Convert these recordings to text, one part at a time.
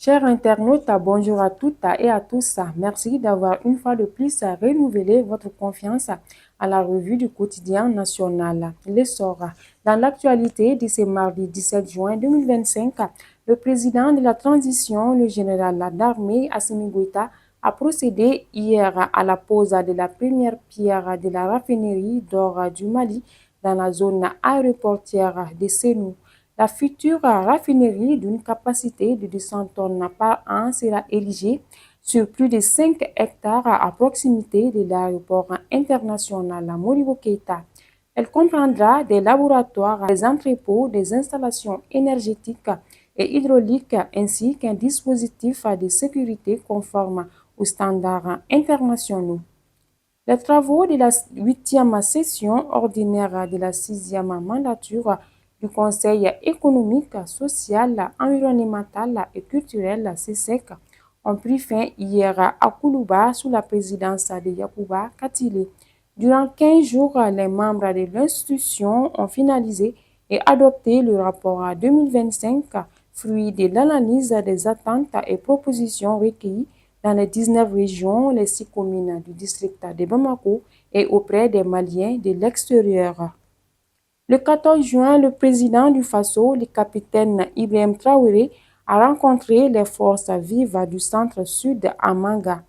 Chers internautes, bonjour à toutes et à tous. Merci d'avoir une fois de plus renouvelé votre confiance à la revue du quotidien national. L'essor. Dans l'actualité de ce mardi 17 juin 2025, le président de la transition, le général d'armée Assimi Goïta, a procédé hier à la pose de la première pierre de la raffinerie d'or du Mali dans la zone aéroportière de Sénou. La future raffinerie d'une capacité de 200 tonnes par an sera érigée sur plus de 5 hectares à proximité de l'aéroport international Modibo Keïta. Elle comprendra des laboratoires, des entrepôts, des installations énergétiques et hydrauliques ainsi qu'un dispositif de sécurité conforme aux standards internationaux. Les travaux de la huitième session ordinaire de la sixième mandature du Conseil économique, social, environnemental et culturel (CESEC) ont pris fin hier à Koulouba sous la présidence de Yacouba Katile. Durant 15 jours, les membres de l'institution ont finalisé et adopté le rapport 2025, fruit de l'analyse des attentes et propositions recueillies dans les 19 régions, les 6 communes du district de Bamako et auprès des Maliens de l'extérieur. Le 14 juin, le président du Faso, le capitaine Ibrahim Traoré, a rencontré les forces vives du centre-sud à Manga.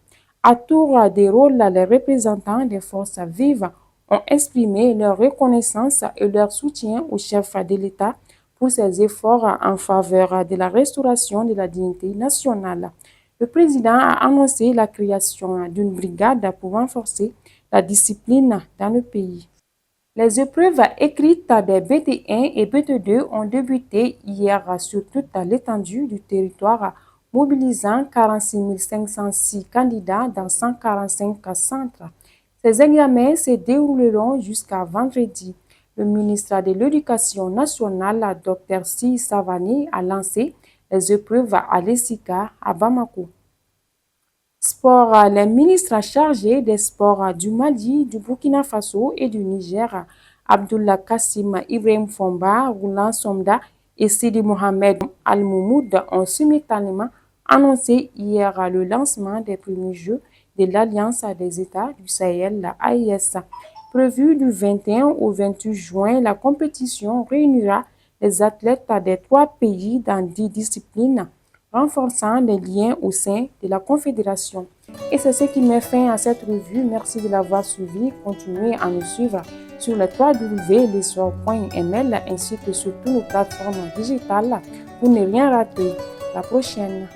À tour de rôle, les représentants des forces vives ont exprimé leur reconnaissance et leur soutien au chef de l'État pour ses efforts en faveur de la restauration de la dignité nationale. Le président a annoncé la création d'une brigade pour renforcer la discipline dans le pays. Les épreuves écrites des BT1 et BT2 ont débuté hier sur toute l'étendue du territoire, mobilisant 46 506 candidats dans 145 centres. Ces examens se dérouleront jusqu'à vendredi. Le ministre de l'Éducation nationale, Dr Si Savani, a lancé les épreuves à l'ESICA à Bamako. Sport, les ministres chargés des sports du Mali, du Burkina Faso et du Niger, Abdullah Kassim Ibrahim Fomba, Roulan Somda et Sidi Mohamed Al-Moumoud ont simultanément annoncé hier le lancement des premiers Jeux de l'Alliance des États du Sahel, la AES. Prévue du 21 au 28 juin, la compétition réunira les athlètes des 3 pays dans 10 disciplines, renforçant les liens au sein de la Confédération. Et c'est ce qui met fin à cette revue. Merci de l'avoir suivi. Continuez à nous suivre sur le www.lesor.ml ainsi que sur toutes nos plateformes digitales pour ne rien rater. À la prochaine.